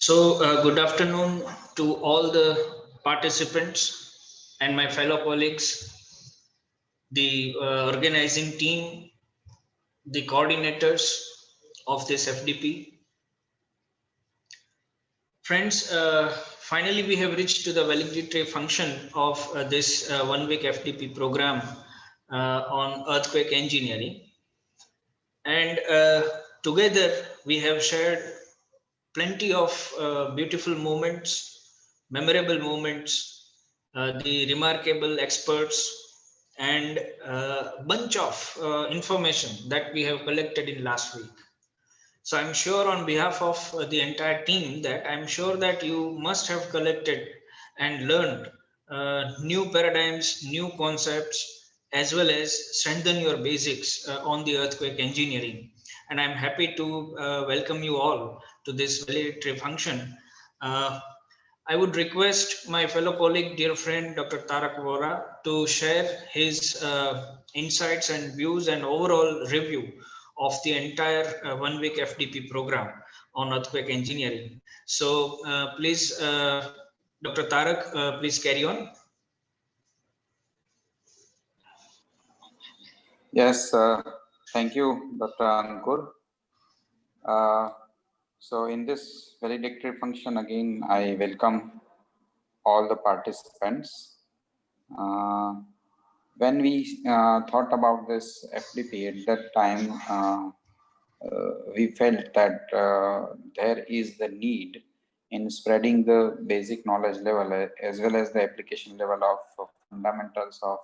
Good afternoon to all the participants and my fellow colleagues, the organizing team, the coordinators of this FDP. Friends, finally we have reached to the validatory function of this 1 week FDP program on earthquake engineering. And together we have shared plenty of beautiful moments, memorable moments, the remarkable experts, and a bunch of information that we have collected in last week. So I'm sure on behalf of the entire team that I'm sure that you must have collected and learned new paradigms, new concepts, as well as strengthen your basics on the earthquake engineering. And I'm happy to welcome you all to this validatory function. Uh, I would request my fellow colleague, dear friend, Dr. Tarak Vora, to share his insights and views and overall review of the entire 1 week FDP program on earthquake engineering. So please, Dr. Tarak, please carry on. Yes, thank you, Dr. Ankur. So in this valedictory function, again, I welcome all the participants. When we thought about this FDP at that time, we felt that there is the need in spreading the basic knowledge level as well as the application level of fundamentals of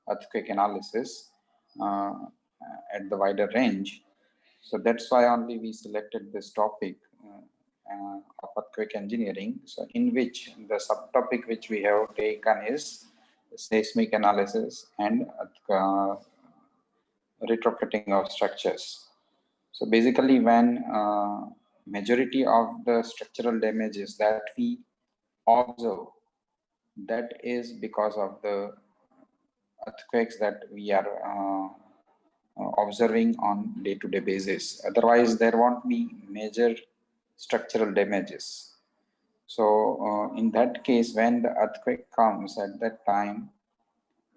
earthquake analysis at the wider range. So that's why only we selected this topic of earthquake engineering. So in which the subtopic which we have taken is seismic analysis and retrofitting of structures. So basically when majority of the structural damages that we observe, that is because of the earthquakes that we are observing on day-to-day basis. Otherwise, there won't be major structural damages. So in that case, when the earthquake comes at that time,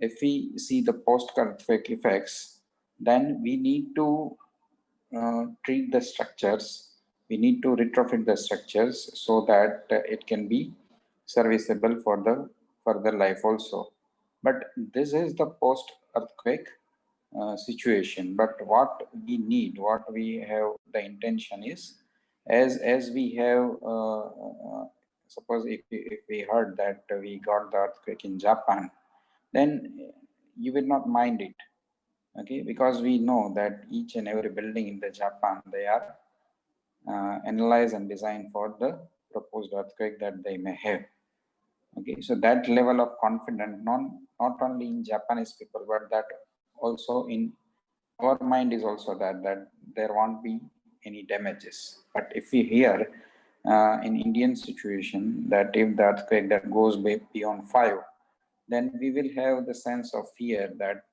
if we see the post-earthquake effects, then we need to treat the structures. We need to retrofit the structures so that it can be serviceable for the further life also. But this is the post-earthquake situation. But what we need, what we have the intention is, as we have, suppose if we heard that we got the earthquake in Japan, then you will not mind it, okay, because we know that each and every building in the Japan, they are analyzed and designed for the proposed earthquake that they may have. Okay, so that level of confidence, not only in Japanese people, but that also in our mind is also that there won't be any damages. But if we hear in Indian situation that if the earthquake that goes beyond 5, then we will have the sense of fear that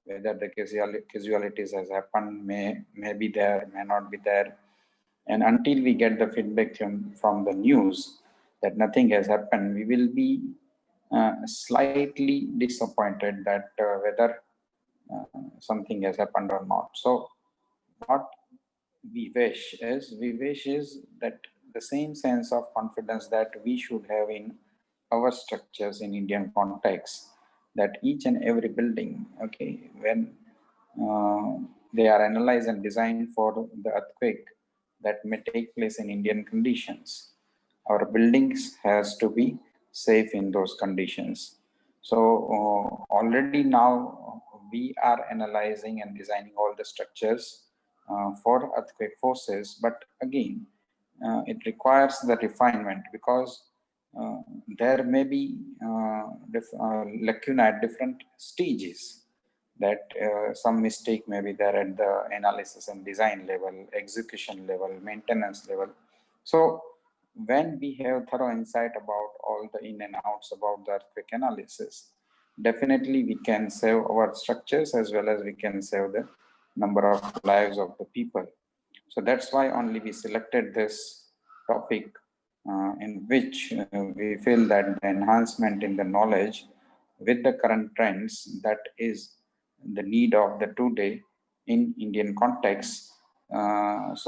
whether the casualties has happened, may be there, may not be there. And until we get the feedback from the news that nothing has happened, we will be slightly disappointed that whether something has happened or not. So what we wish is that the same sense of confidence that we should have in our structures in Indian context, that each and every building, okay, when they are analyzed and designed for the earthquake that may take place in Indian conditions, our buildings has to be safe in those conditions. So already now we are analyzing and designing all the structures for earthquake forces, but again it requires the refinement because there may be lacuna at different stages, that some mistake may be there at the analysis and design level, execution level, maintenance level. So when we have thorough insight about all the in and outs about the earthquake analysis, definitely we can save our structures as well as we can save the number of lives of the people. So that's why only we selected this topic in which we feel that the enhancement in the knowledge with the current trends, that is the need of the today in Indian context. As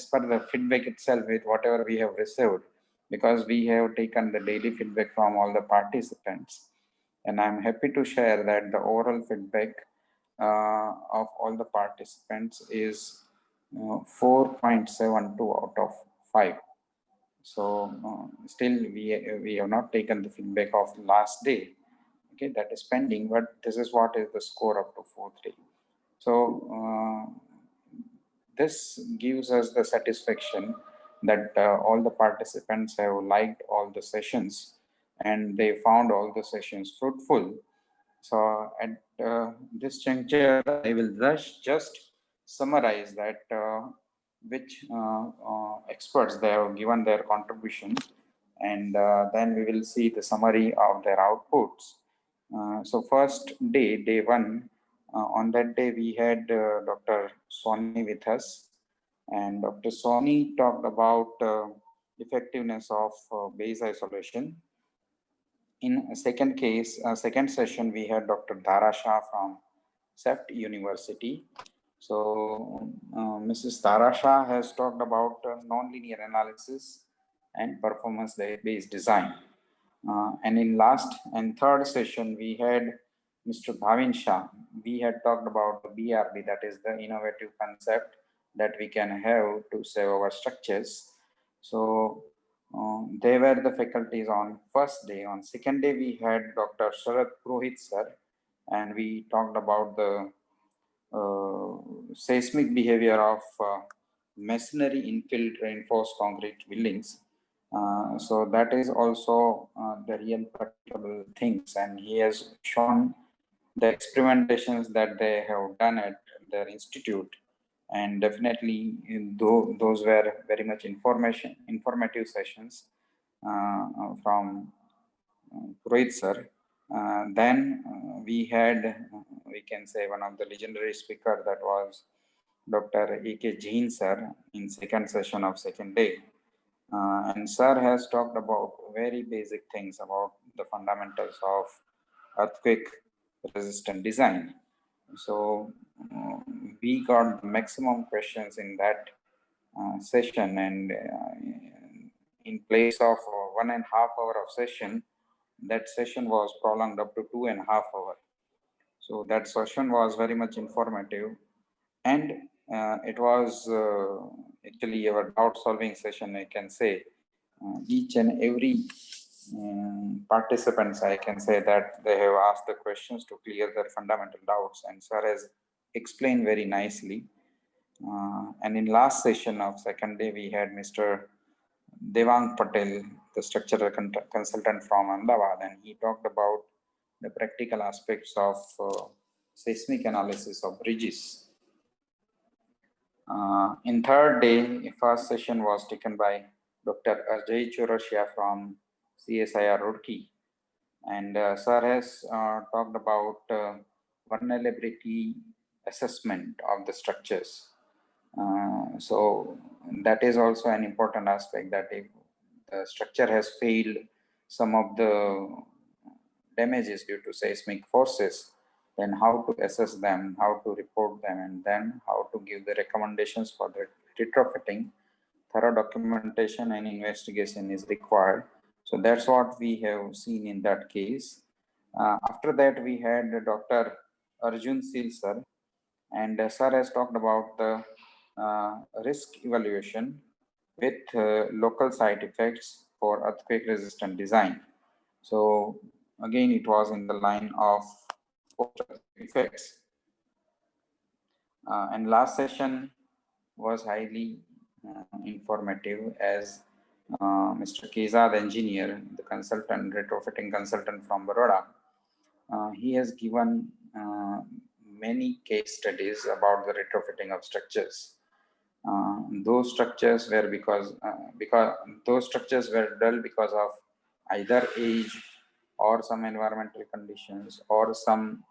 per the feedback itself, with whatever we have received, because we have taken the daily feedback from all the participants, and I'm happy to share that the overall feedback of all the participants is 4.72 out of 5. So still we have not taken the feedback of last day. Okay, that is pending, but this is what is the score up to 4.3. So this gives us the satisfaction that all the participants have liked all the sessions and they found all the sessions fruitful. So at this juncture, I will just summarize that which experts they have given their contribution, and then we will see the summary of their outputs. So first day, day one, on that day we had Dr. Soni with us, and Dr. Soni talked about effectiveness of base isolation. In a second session, we had Dr. Dhara Shah from SEFT University. So Mrs. Dhara Shah has talked about nonlinear analysis and performance-based design. And in last and third session, we had Mr. Bhavin Shah. We had talked about the BRB, that is the innovative concept that we can have to save our structures. So they were the faculties on first day. On second day, we had Dr. Sharad Purohit sir, and we talked about the seismic behavior of masonry infill reinforced concrete buildings. So that is also the real practicable things, and he has shown the experimentations that they have done at their institute, and definitely those were very much informative sessions from Purohit sir. Then we had, we can say, one of the legendary speaker, that was Dr. A.K. Jain sir in second session of second day. And sir has talked about very basic things about the fundamentals of earthquake resistant design. So we got maximum questions in that session, and in place of 1.5 hour of session, that session was prolonged up to 2.5 hours. So that session was very much informative, and it was actually our doubt solving session, I can say. Each and every participants, I can say that they have asked the questions to clear their fundamental doubts, and sir has explained very nicely. And in last session of second day, we had Mr. Devang Patel, the structural consultant from Ahmedabad, and he talked about the practical aspects of seismic analysis of bridges. In third day, first session was taken by Dr. Ajay Chorashia from CSIR Roorkee, and sir has talked about vulnerability assessment of the structures. So that is also an important aspect, that if the structure has failed some of the damages due to seismic forces, then how to assess them, how to report them, and then how to give the recommendations for the retrofitting. Thorough documentation and investigation is required. So that's what we have seen in that case. After that, we had Dr. Arjun Sil sir, and sir has talked about the risk evaluation with local side effects for earthquake resistant design. So again, it was in the line of effects. And last session was highly informative, as Mr. Kezad engineer, the consultant, retrofitting consultant from Baroda, he has given many case studies about the retrofitting of structures. Those structures were because those structures were dull because of either age or some environmental conditions, or some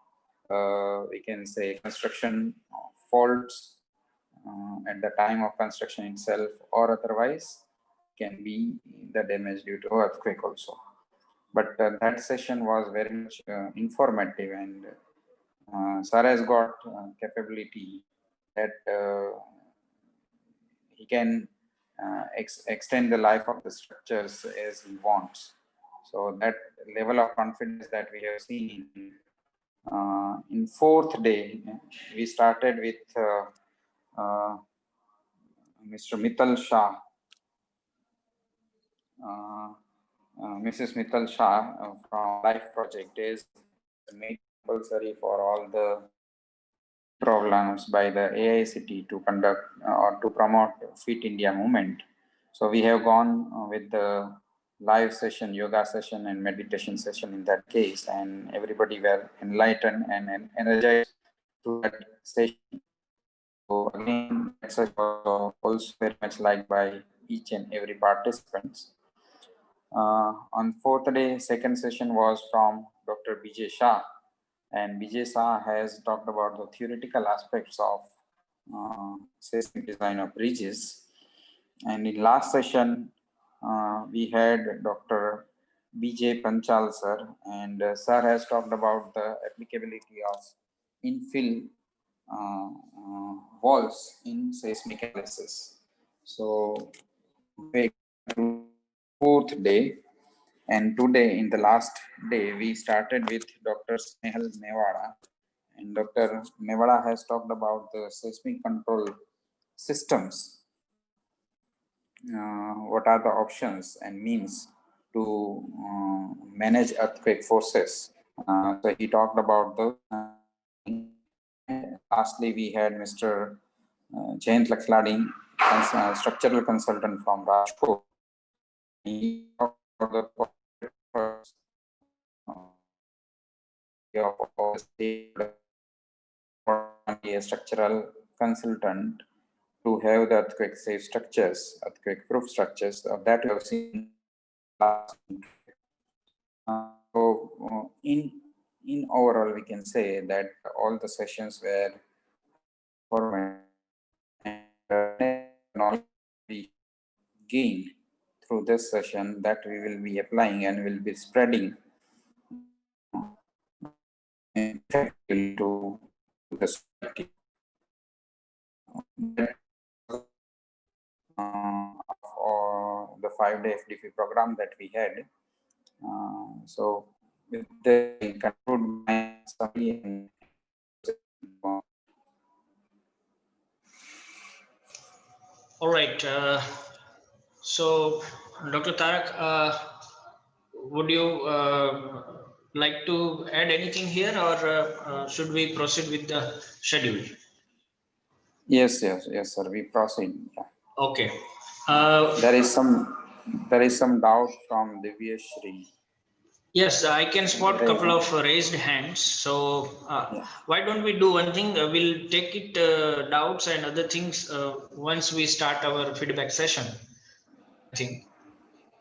we can say construction faults at the time of construction itself, or otherwise can be the damage due to earthquake also. But that session was very much informative, and sir has got capability that he can extend the life of the structures as he wants. So that level of confidence that we have seen in fourth day, we started with Mr. Mittal Shah, Mrs. Mittal Shah from Life Project is made compulsory for all the programs by the AICT to conduct or to promote Fit India movement. So we have gone with the live session, yoga session and meditation session in that case, and everybody were enlightened and energized to that session. So again, that session was also very much liked by each and every participants. On fourth day, second session was from Dr. Bijay Shah, and Bijay Shah has talked about the theoretical aspects of seismic design of bridges. And in last session, we had Dr. B.J. Panchal sir, and sir has talked about the applicability of infill walls in seismic analysis. So, fourth day, and today in the last day, we started with Dr. Snehal Nevada, and Dr. Nevada has talked about the seismic control systems. What are the options and means to manage earthquake forces? So he talked about the. Lastly, we had Mr. Jayant Lakhladi, structural consultant from Rajkot. He talked about a structural consultant to have the earthquake safe structures, earthquake proof structures that we have seen last. So in overall, we can say that all the sessions were formative and knowledge we gained through this session that we will be applying and will be spreading to the society. Of the 5-day FDP program that we had. So with the conclude my summary and All right. So, Dr. Tarak, would you like to add anything here, or should we proceed with the schedule? Yes, sir. We proceed. Yeah. Okay. There is some doubt from Divya Shri. Yes, I can spot a couple of raised hands. So why don't we do one thing? We'll take it doubts and other things once we start our feedback session, I think.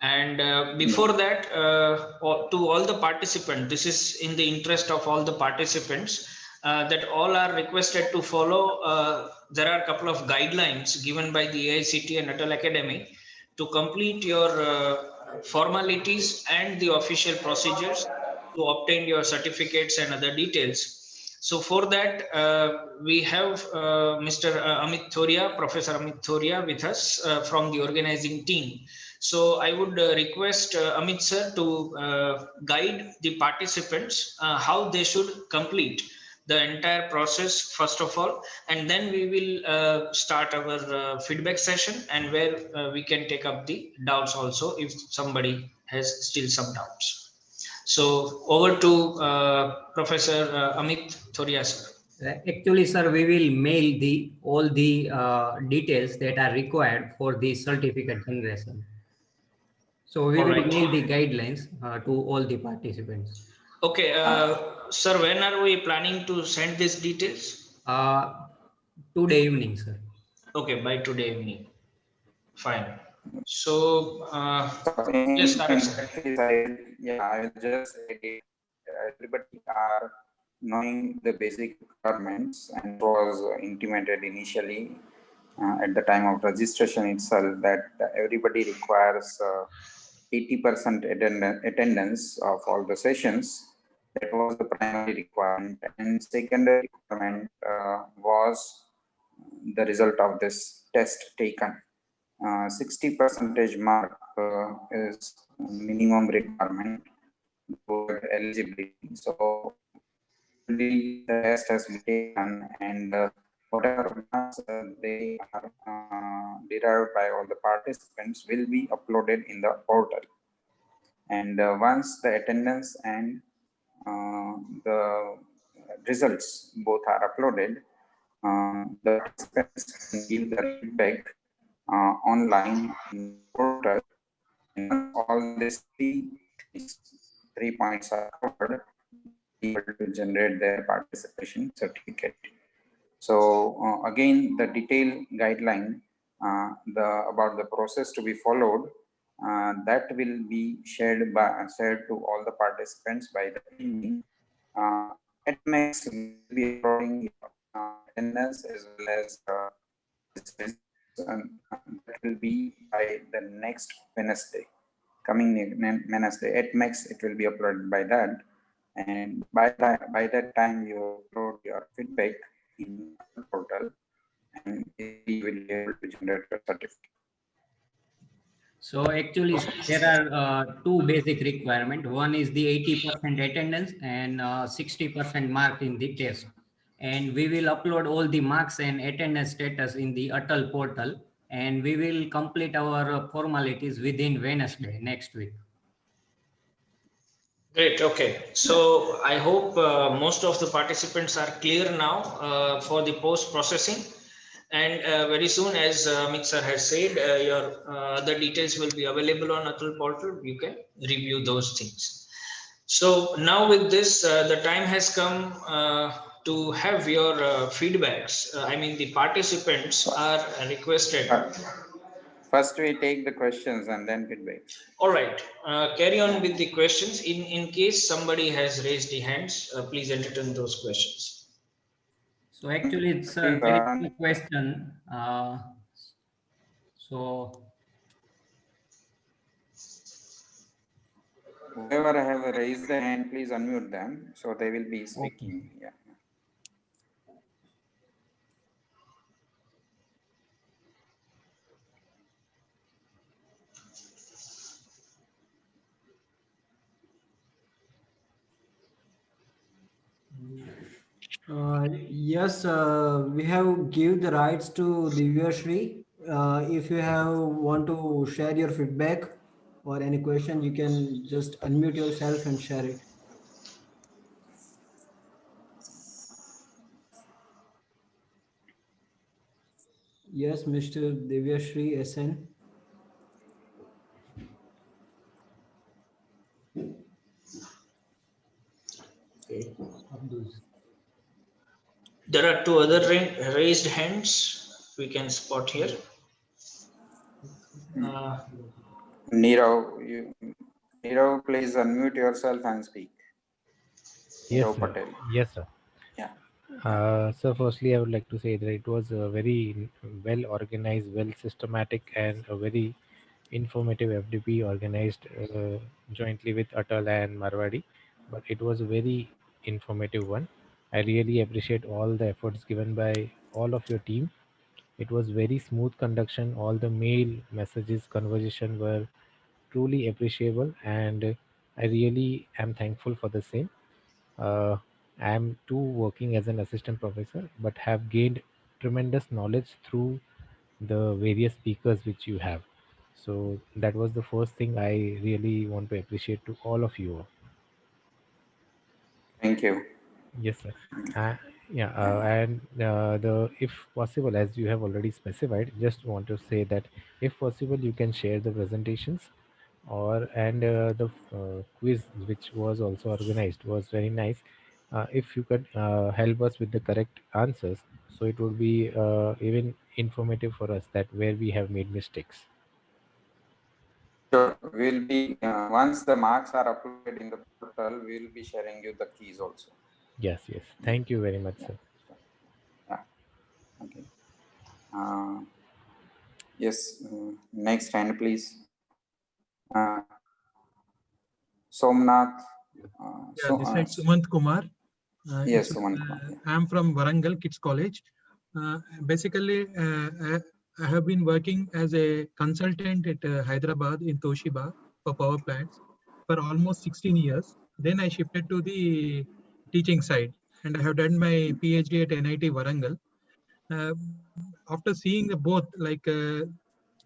And before that, to all the participants, this is in the interest of all the participants, that all are requested to follow. There are a couple of guidelines given by the AICT and Atal Academy to complete your formalities and the official procedures to obtain your certificates and other details. So for that, we have Mr. Amit Thoria, Professor Amit Thoria with us from the organizing team. So I would request Amit sir to guide the participants how they should complete the entire process first of all, and then we will start our feedback session, and where we can take up the doubts also if somebody has still some doubts. So over to Professor Amit Thoria sir. Actually, sir, we will mail all the details that are required for the certificate generation. So we will mail the guidelines to all the participants. Okay, sir, when are we planning to send these details? Today evening, sir. Okay, by today evening. Fine. So, yes, Tarak sir. I will just say everybody are knowing the basic requirements, and was intimated initially at the time of registration itself that everybody requires 80% attendance of all the sessions. That was the primary requirement, and secondary requirement was the result of this test taken. 60 percentage mark is minimum requirement for eligibility. So the test has been taken, and whatever marks they are derived by all the participants will be uploaded in the portal. And once the attendance and the results both are uploaded, the participants can give their feedback online in the portal. And all these three points are covered, able to generate their participation certificate. So again, the detailed guideline about the process to be followed, that will be shared to all the participants by the evening. At max, we will be uploading attendance as well as that will be by the next Wednesday, coming Wednesday. At max, it will be uploaded by that, and by that time you upload your feedback in the portal, and you will be able to generate a certificate. So actually, there are two basic requirements. One is the 80% attendance and 60% mark in the test. And we will upload all the marks and attendance status in the Atal portal. And we will complete our formalities within Wednesday next week. Great. Okay. So I hope most of the participants are clear now for the post processing. And very soon, as Amit sir has said, your other details will be available on Atal portal. You can review those things. So now with this, the time has come to have your feedbacks. I mean, the participants are requested. First, we take the questions and then feedbacks. All right. Carry on with the questions. In case somebody has raised the hands, please entertain those questions. So actually, it's a very good question. Whoever have raised the hand, please unmute them so they will be speaking. Okay. Yeah. Yes, we have give the rights to Divyashri. If you want to share your feedback or any question, you can just unmute yourself and share it. Yes, Mr. Divyashri SN. Okay. There are two other raised hands we can spot here. Nirav, please unmute yourself and speak. Yes, Nirav sir. Patel. Yes, sir. Yeah. So firstly, I would like to say that it was a very well organized, well systematic, and a very informative FDP organized jointly with Atal and Marwadi. But it was a very informative one. I really appreciate all the efforts given by all of your team. It was very smooth conduction. All the mail, messages, conversation were truly appreciable, and I really am thankful for the same. Uh, I am too working as an assistant professor, but have gained tremendous knowledge through the various speakers which you have. So that was the first thing I really want to appreciate to all of you all. Thank you. Yes, sir. And the if possible, as you have already specified, just want to say that if possible, you can share the presentations the quiz which was also organized was very nice. If you could help us with the correct answers, so it would be even informative for us that where we have made mistakes. Sure. We'll be once the marks are uploaded in the portal, we'll be sharing you the keys also. Yes. Thank you very much, sir. Yeah. Okay. Yes, next hand, please. Somnath. This is Sumant Kumar. Yes, Sumant Kumar. I'm from Warangal Kids College. Basically, I have been working as a consultant at Hyderabad in Toshiba for power plants for almost 16 years. Then I shifted to the teaching side, and I have done my PhD at NIT Warangal. After seeing the both like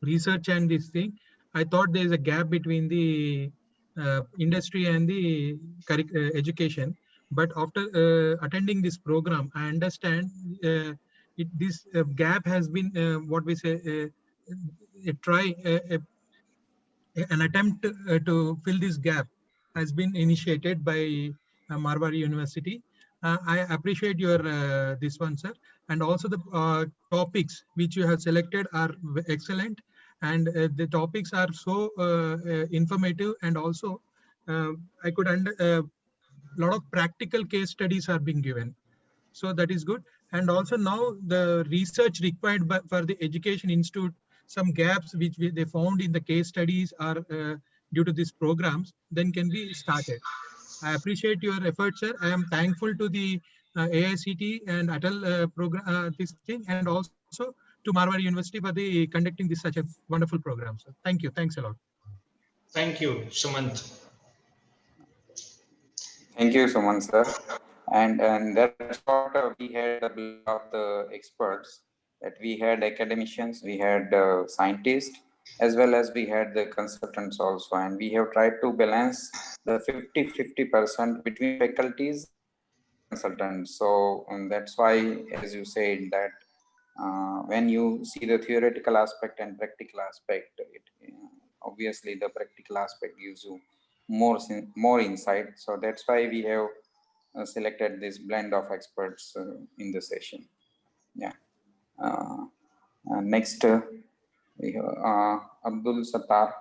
research and this thing, I thought there is a gap between the industry and the education. But after attending this program, I understand this gap has been what we say an attempt to fill this gap has been initiated by Marwari University. I appreciate your this one, sir, and also the topics which you have selected are excellent, and the topics are so informative, and also I could lot of practical case studies are being given. So that is good. And also now the research required for the education institute, some gaps which they found in the case studies are due to these programs, then can be started. I appreciate your efforts, sir. I am thankful to the AICT and Atal program, this thing, and also to Marwari University for the conducting this such a wonderful program, sir. Thank you. Thanks a lot. Thank you, Sumant. Thank you, Sumant, sir. And that's what we had a blend of the experts, that we had academicians, we had scientists, as well as we had the consultants also. And we have tried to balance the 50-50% between faculties and consultants. So that's why, as you said, that when you see the theoretical aspect and practical aspect, obviously the practical aspect gives you more insight. So that's why we have selected this blend of experts in the session. Yeah. Next, we have Abdul Sattar.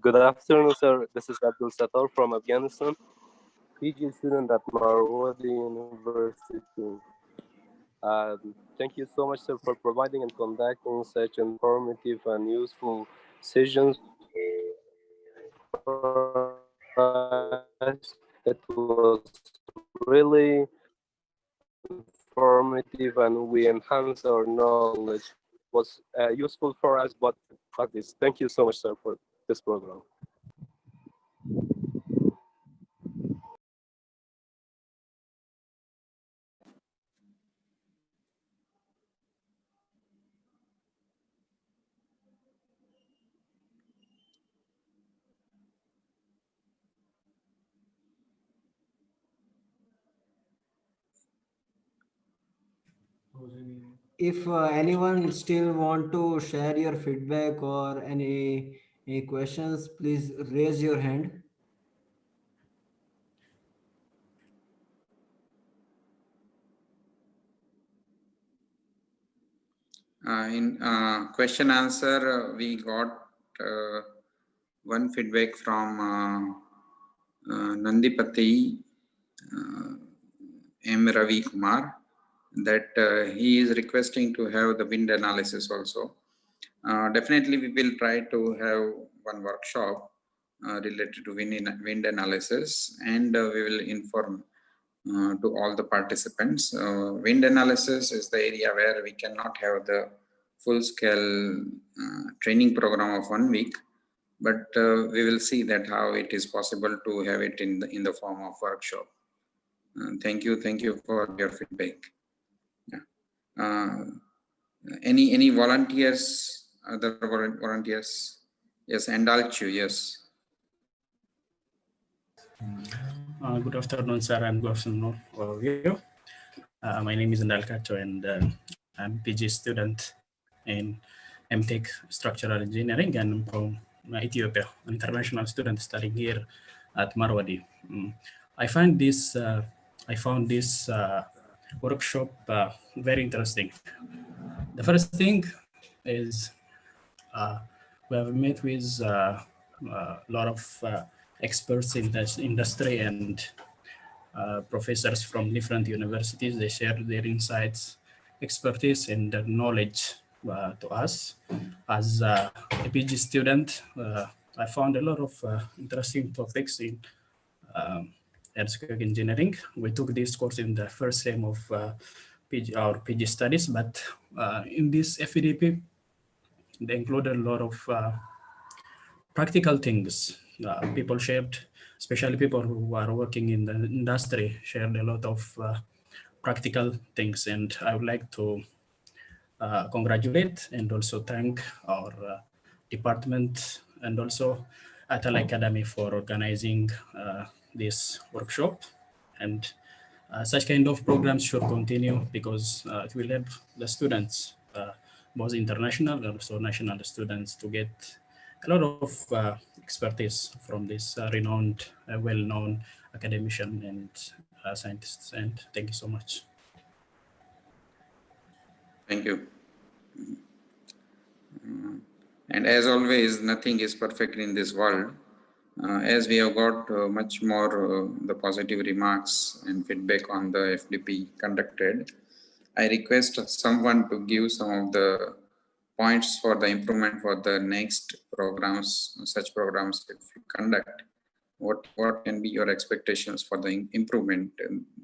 Good afternoon, sir. This is Abdul Sattar from Afghanistan, PG student at Marwari University. Thank you so much, sir, for providing and conducting such informative and useful sessions for us. It was really informative and we enhanced our knowledge. It was useful for us, but practice. Thank you so much, sir, for this program. If anyone still want to share your feedback or any questions, please raise your hand. In question answer, we got one feedback from Nandipati M. Ravi Kumar, that he is requesting to have the wind analysis also. Definitely we will try to have one workshop related to wind analysis, and we will inform to all the participants. Wind analysis is the area where we cannot have the full-scale training program of 1 week, but we will see that how it is possible to have it in the form of workshop. Thank you for your feedback. Yeah. Any volunteers? Other volunteers? Yes, Andalchu, yes. Good afternoon, sir, and good afternoon, all of you. My name is Ndalkacho, and I'm PG student in MTech Structural Engineering, and I'm from Ethiopia, an international student studying here at Marwari. I found this workshop very interesting. The first thing is we have met with a lot of experts in this industry, and professors from different universities. They shared their insights, expertise, and their knowledge to us. As a PG student, I found a lot of interesting topics in earthquake engineering. We took this course in the first sem of our PG studies, but in this FEDP, they included a lot of practical things. People shared, especially people who are working in the industry, shared a lot of practical things. And I would like to congratulate and also thank our department and also Atal Academy for organizing this workshop. And such kind of programs should continue because it will help the students, both international and also national students, to get a lot of expertise from this renowned, well-known academician and scientists. And thank you so much. Thank you. And as always, nothing is perfect in this world. As we have got much more the positive remarks and feedback on the FDP conducted, I request someone to give some of the points for the improvement for the next programs, such programs if you conduct. What can be your expectations for the improvement?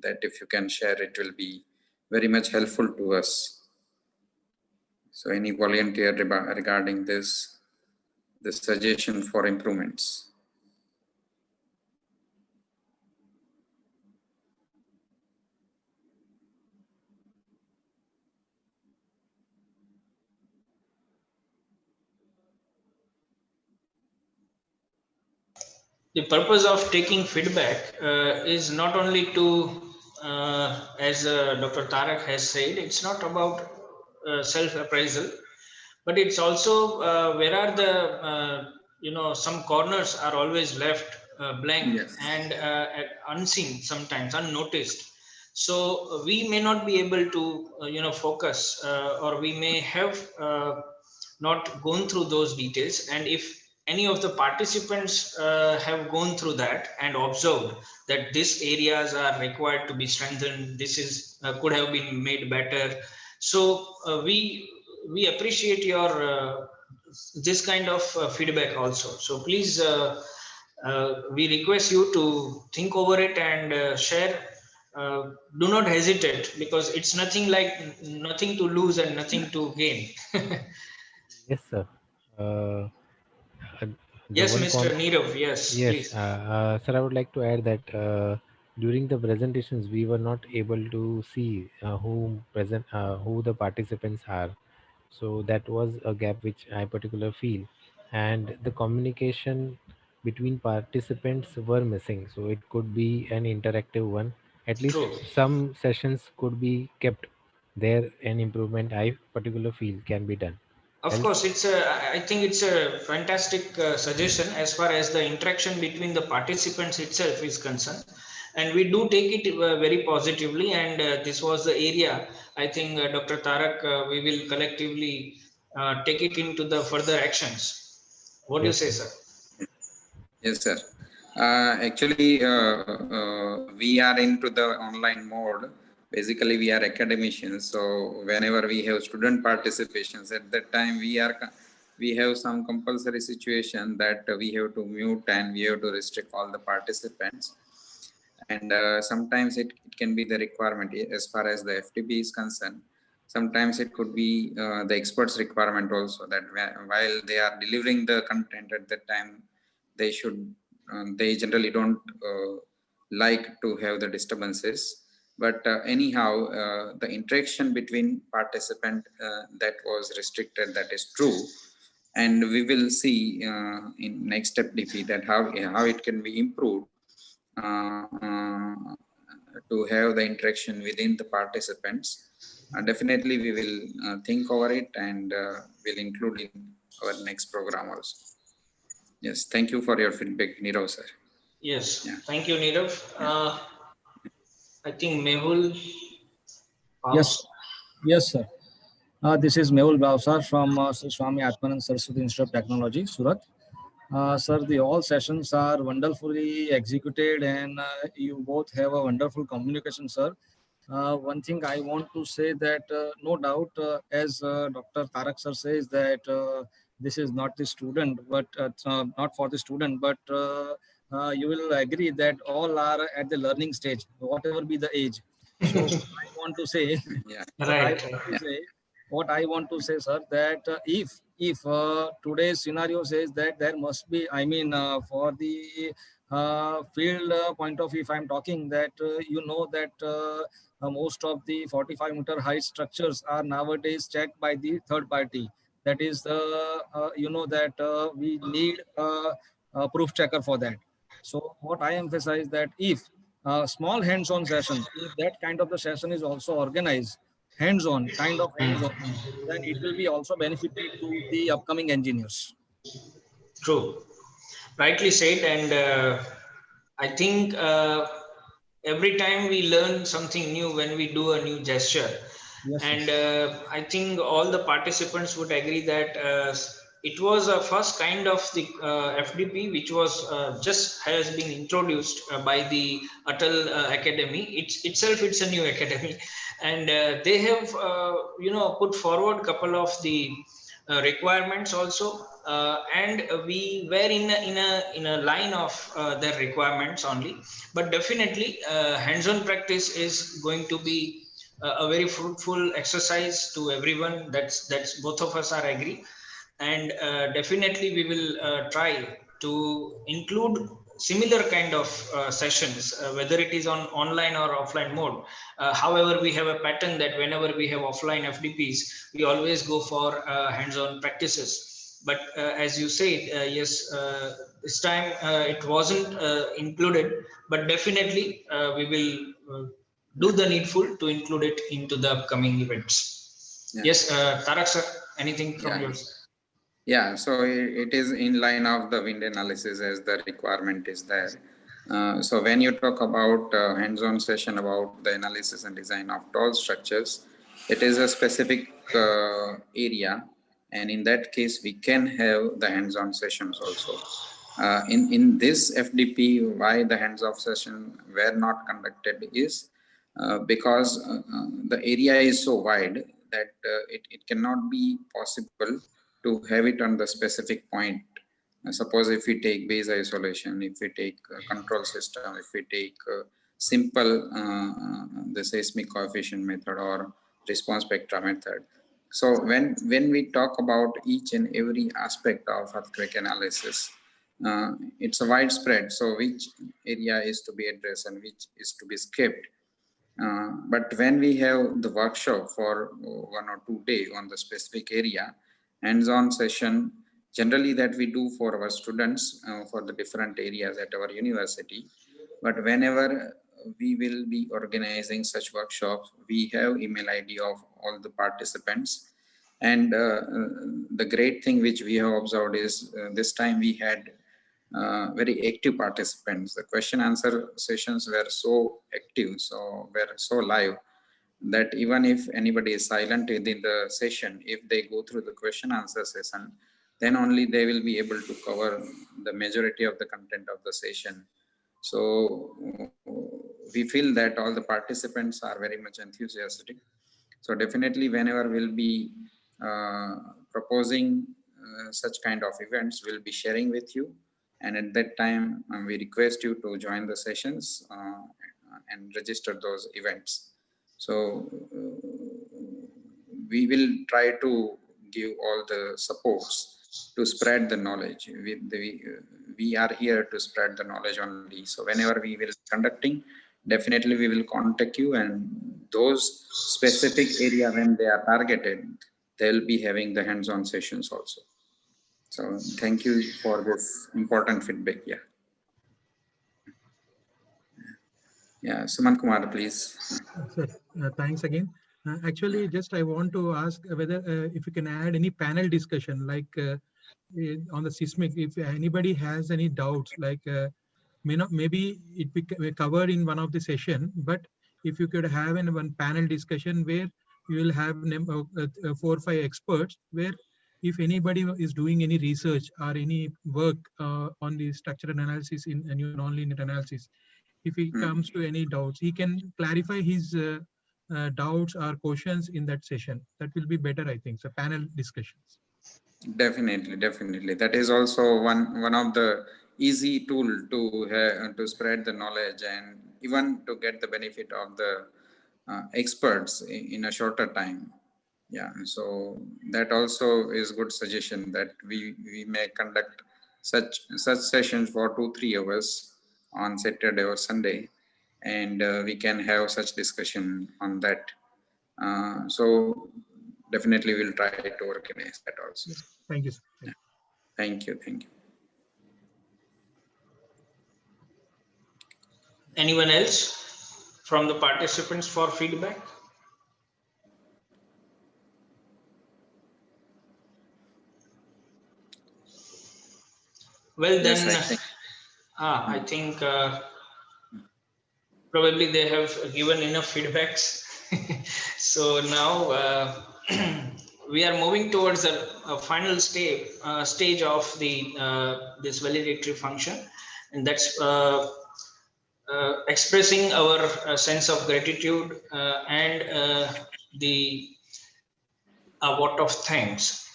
That if you can share, it will be very much helpful to us. So any volunteer regarding this, the suggestion for improvements? The purpose of taking feedback is not only to, as Dr. Tarak has said, it's not about self-appraisal, but it's also where are the, some corners are always left blank. Yes. And unseen, sometimes unnoticed. So we may not be able to, focus or we may have not gone through those details. And if any of the participants have gone through that and observed that these areas are required to be strengthened, this is could have been made better. So we appreciate your this kind of feedback also. So please, we request you to think over it and share. Do not hesitate, because it's nothing to lose and nothing to gain. Yes, sir. Yes, Mr. Nirav. Yes, yes, please. sir, I would like to add that during the presentations, we were not able to see who the participants are. So that was a gap which I particularly feel, and the communication between participants were missing. So it could be an interactive one. At least True. some sessions could be kept there. An improvement I particularly feel can be done. Of course, I think it's a fantastic suggestion as far as the interaction between the participants itself is concerned. And we do take it very positively. And this was the area, I think, Dr. Tarak, we will collectively take it into the further actions. What do you say, sir? Yes, sir. Actually, we are into the online mode. Basically, we are academicians. So whenever we have student participations, at that time we have some compulsory situation that we have to mute and we have to restrict all the participants. And sometimes it can be the requirement as far as the FTP is concerned. Sometimes it could be the experts requirement also, that while they are delivering the content at that time, they should, they generally don't like to have the disturbances. But anyhow, the interaction between participant that was restricted, that is true. And we will see in next FDP that how it can be improved to have the interaction within the participants. Definitely we will think over it and will include in our next program also. Yes, thank you for your feedback, Nirav sir. Yes, yeah. Thank you, Nirav. I think Mehul. Yes, sir. This is Mehul Bhavsar from Swami Atmanand Saraswati Institute of Technology, Surat. Sir, the all sessions are wonderfully executed, and you both have a wonderful communication, sir. One thing I want to say that no doubt, as Dr. Tarak sir says that this is not the student, but not for the student, but you will agree that all are at the learning stage, whatever be the age. So I want to say, Yeah. Right. what I want to say, sir, that if today's scenario says that there must be, I mean, for the field point of view, if I'm talking that you know that most of the 45-meter height structures are nowadays checked by the third party. That is you know that we need a proof checker for that. So what I emphasize that if small hands-on session, if that kind of the session is also organized, hands-on, kind of hands-on, then it will be also beneficial to the upcoming engineers. True. Rightly said. And I think every time we learn something new when we do a new gesture. Yes, And I think all the participants would agree that it was a first kind of the FDP, which was just has been introduced by the Atal Academy. It's a new academy, and they have put forward couple of the requirements also, and we were in a line of their requirements only. But definitely, hands-on practice is going to be a very fruitful exercise to everyone. That's both of us are agree, and definitely we will try to include similar kind of sessions, whether it is on online or offline mode. However, we have a pattern that whenever we have offline FDPs, we always go for hands-on practices. But as you said, yes, this time it wasn't included, but definitely we will do the needful to include it into the upcoming events. Yeah. Yes, Tarak sir, anything from Yeah. yours? Yeah, so it is in line of the wind analysis as the requirement is there. So when you talk about hands-on session about the analysis and design of tall structures, it is a specific area, and in that case we can have the hands-on sessions also. In this FDP, why the hands-off session were not conducted is because the area is so wide that it cannot be possible to have it on the specific point. Suppose if we take base isolation, if we take control system, if we take simple the seismic coefficient method or response spectra method. So when we talk about each and every aspect of earthquake analysis, it's a widespread. So which area is to be addressed and which is to be skipped. But when we have the workshop for 1 or 2 days on the specific area, hands-on session generally that we do for our students for the different areas at our university. But whenever we will be organizing such workshops, we have email ID of all the participants. And the great thing which we have observed is this time we had very active participants. The question answer sessions were so active, were so live, that even if anybody is silent within the session, if they go through the question answer session, then only they will be able to cover the majority of the content of the session. So we feel that all the participants are very much enthusiastic. So definitely whenever we'll be proposing such kind of events, we'll be sharing with you. And at that time, we request you to join the sessions and register those events. So we will try to give all the supports to spread the knowledge. We are here to spread the knowledge only. So whenever we will conducting, definitely we will contact you, and those specific area when they are targeted, they'll be having the hands-on sessions also. So thank you for this important feedback. Yeah, Suman Kumar, please. Sir, thanks again. Actually, just I want to ask whether if you can add any panel discussion, like on the seismic, if anybody has any doubts, like maybe it be covered in one of the session, but if you could have in one panel discussion where you will have 4 or 5 experts, where if anybody is doing any research or any work on the structural analysis in nonlinear analysis, if he comes to any doubts, he can clarify his doubts or questions in that session. That will be better, I think. So panel discussions. Definitely, definitely. That is also one of the easy tool to spread the knowledge and even to get the benefit of the experts in a shorter time. Yeah, so that also is good suggestion that we may conduct such sessions for 2-3 hours on Saturday or Sunday, and we can have such discussion on that. So definitely we'll try to organize that also. Thank you, sir. Thank you. Thank you. Anyone else from the participants for feedback? Well, then, Yes, I think probably they have given enough feedbacks. So now we are moving towards a final stage of the this validatory function, and that's expressing our sense of gratitude and the vote of thanks.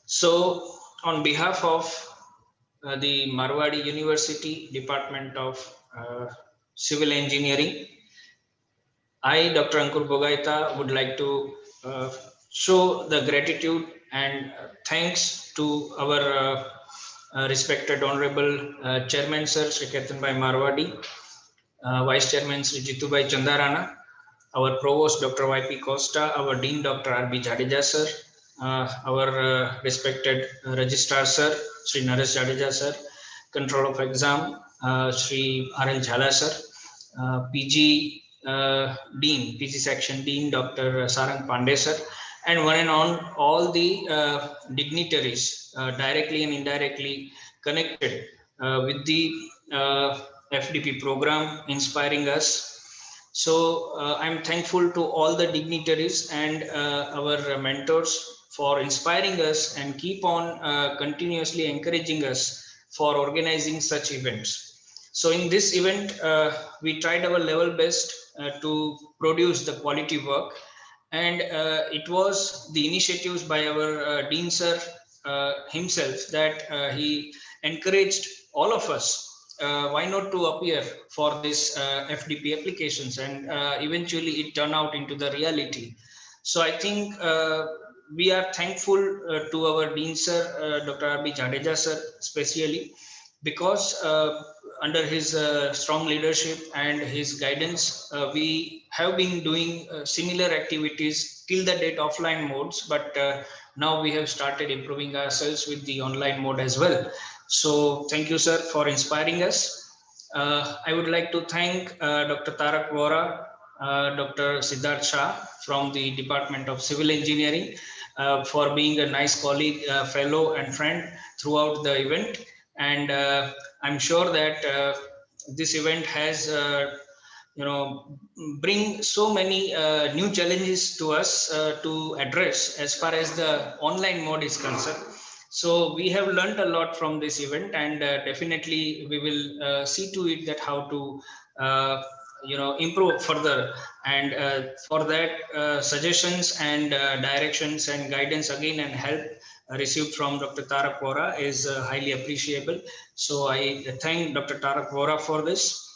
So on behalf of the Marwadi University Department of Civil Engineering, I, Dr. Ankur Bogaita, would like to show the gratitude and thanks to our respected Honorable Chairman Sir Shri Ketanbhai Marwadi, Vice Chairman Sri Jitubai Chandarana, our Provost Dr. Y.P. Costa, our Dean Dr. R.B. Jadeja Sir, our respected Registrar Sir Sri Naresh Jadeja Sir, Control of Exam Sri R.L. Jhala Sir, PG Dean, PG Section Dean Dr. Sarang Pandey Sir, and one and all the dignitaries directly and indirectly connected with the FDP program, inspiring us. So I'm thankful to all the dignitaries and our mentors for inspiring us and keep on continuously encouraging us for organizing such events. So in this event, we tried our level best to produce the quality work, and it was the initiatives by our Dean Sir himself that he encouraged all of us. Why not to appear for this FDP applications, and eventually it turned out into the reality. So I think we are thankful to our Dean Sir, Dr. R.B. Jadeja Sir, especially because under his strong leadership and his guidance, we have been doing similar activities till the date offline modes, but now we have started improving ourselves with the online mode as well. So thank you, sir, for inspiring us. I would like to thank Dr. Tarak Vora, Dr. Siddharth Shah from the Department of Civil Engineering for being a nice colleague, fellow and friend throughout the event. And I'm sure that this event has bring so many new challenges to us to address as far as the online mode is concerned. So we have learned a lot from this event, and definitely we will see to it that how to improve further, and for that suggestions and directions and guidance again and help received from Dr. Tarak Vora is highly appreciable. So I thank Dr. Tarak Vora for this.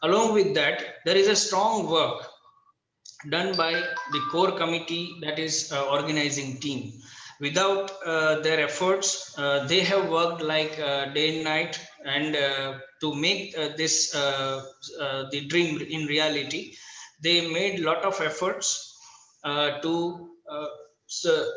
Along with that, there is a strong work done by the core committee, that is organizing team. Without their efforts, they have worked like day and night, and to make this the dream in reality, they made a lot of efforts to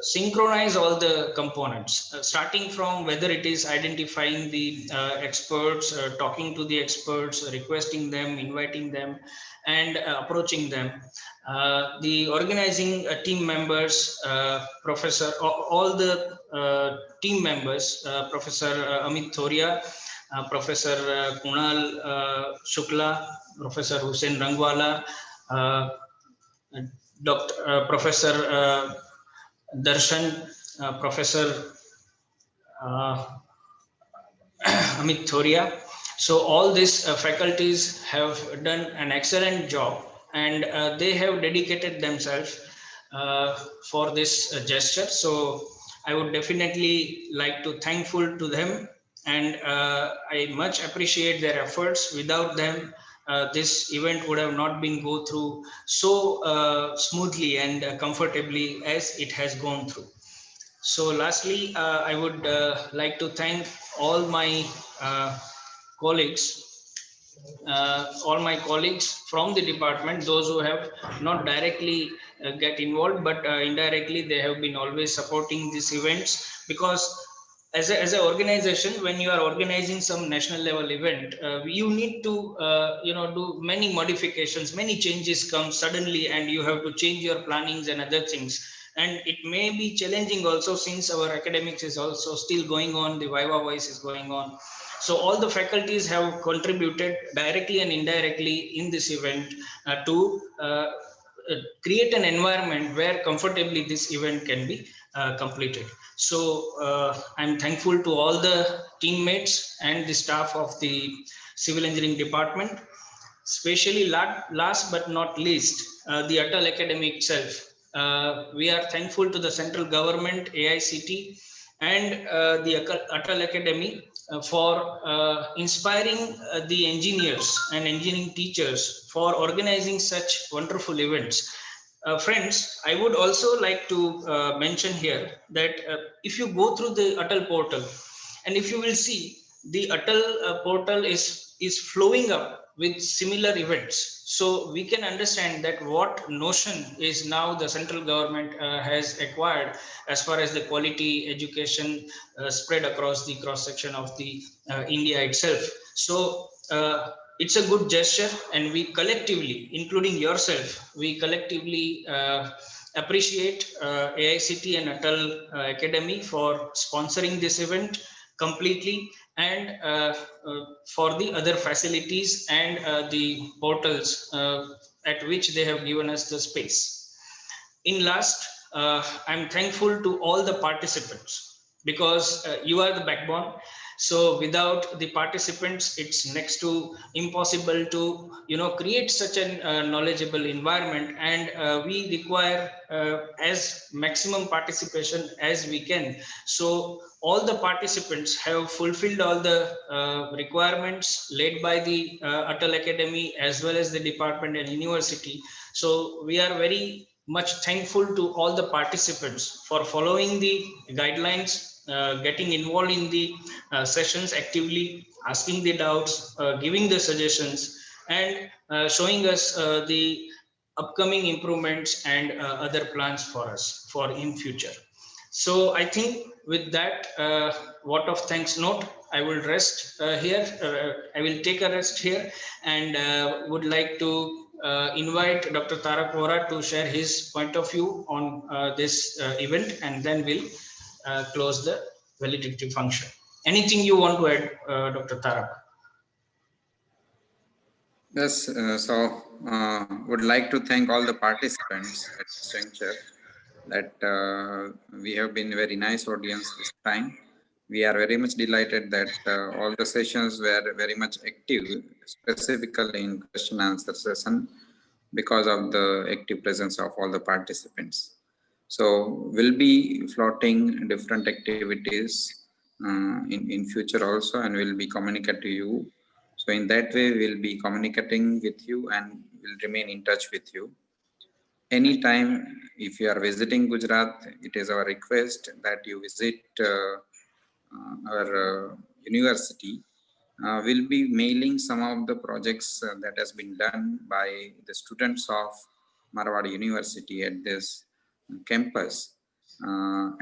synchronize all the components, starting from whether it is identifying the experts, talking to the experts, requesting them, inviting them, and approaching them. The organizing team members, Professor, all the team members, Professor Amit Thoria, Professor Kunal Shukla, Professor Hussein Rangwala, Professor Darshan Professor Amit Thoria. So all these faculties have done an excellent job, and they have dedicated themselves for this gesture. So I would definitely like to thankful to them, and I much appreciate their efforts. Without them, this event would have not been go through so smoothly and comfortably as it has gone through. So lastly, I would like to thank all my uh, colleagues, from the department, those who have not directly get involved, but indirectly they have been always supporting these events, because as an organization, when you are organizing some national level event, you need to do many modifications, many changes come suddenly, and you have to change your plannings and other things, and it may be challenging also, since our academics is also still going on, the Viva Voice is going on. So all the faculties have contributed directly and indirectly in this event to create an environment where comfortably this event can be completed. So I'm thankful to all the teammates and the staff of the Civil Engineering Department, especially last but not least, the Atal Academy itself. We are thankful to the central government, AICT, and the Atal Academy for inspiring the engineers and engineering teachers for organizing such wonderful events. Friends, I would also like to mention here that if you go through the Atal portal, and if you will see, the Atal portal is flowing up with similar events. So we can understand that what notion is now the central government has acquired as far as the quality education spread across the cross section of the India itself. So it's a good gesture, and we collectively, including yourself, we collectively appreciate AICT and Atal Academy for sponsoring this event completely, and for the other facilities and the portals at which they have given us the space. In last, I'm thankful to all the participants, because you are the backbone. So without the participants, it's next to impossible to create such a knowledgeable environment, and we require as maximum participation as we can. So all the participants have fulfilled all the requirements laid by the Atal Academy as well as the department and university. So we are very much thankful to all the participants for following the guidelines, getting involved in the sessions actively, asking the doubts, giving the suggestions, and showing us the upcoming improvements and other plans for us for in future. So I think with that vote of thanks note, I will rest here. I will take a rest here, and would like to invite Dr. Tarak Vora to share his point of view on this event, and then we'll close the valedictory function. Anything you want to add, Dr. Tarak? Yes, would like to thank all the participants at this juncture, that we have been very nice audience this time. We are very much delighted that all the sessions were very much active, specifically in question answer session, because of the active presence of all the participants. So we'll be floating different activities in future also, and we'll be communicating to you. So in that way, we'll be communicating with you and will remain in touch with you. Anytime, if you are visiting Gujarat, it is our request that you visit our university. We'll be mailing some of the projects that has been done by the students of Marwadi University at this campus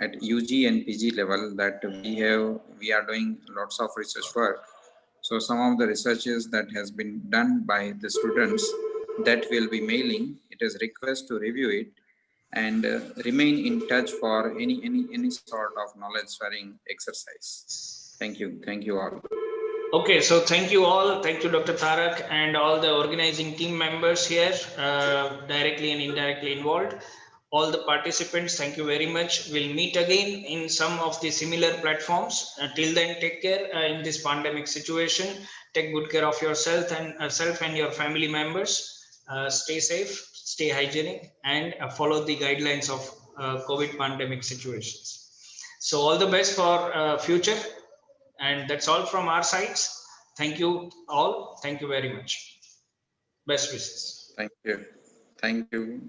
at UG and PG level, that we are doing lots of research work. So some of the researches that has been done by the students that will be mailing, it is request to review it and remain in touch for any sort of knowledge sharing exercise. Thank you all. Okay, so thank you all. Thank you, Dr. Tarak, and all the organizing team members here, directly and indirectly involved. All the participants, thank you very much. We'll meet again in some of the similar platforms. Till then, take care in this pandemic situation. Take good care of yourself and your family members. Stay safe, stay hygienic, and follow the guidelines of COVID pandemic situations. So all the best for future. And that's all from our sides. Thank you all. Thank you very much. Best wishes. Thank you. Thank you.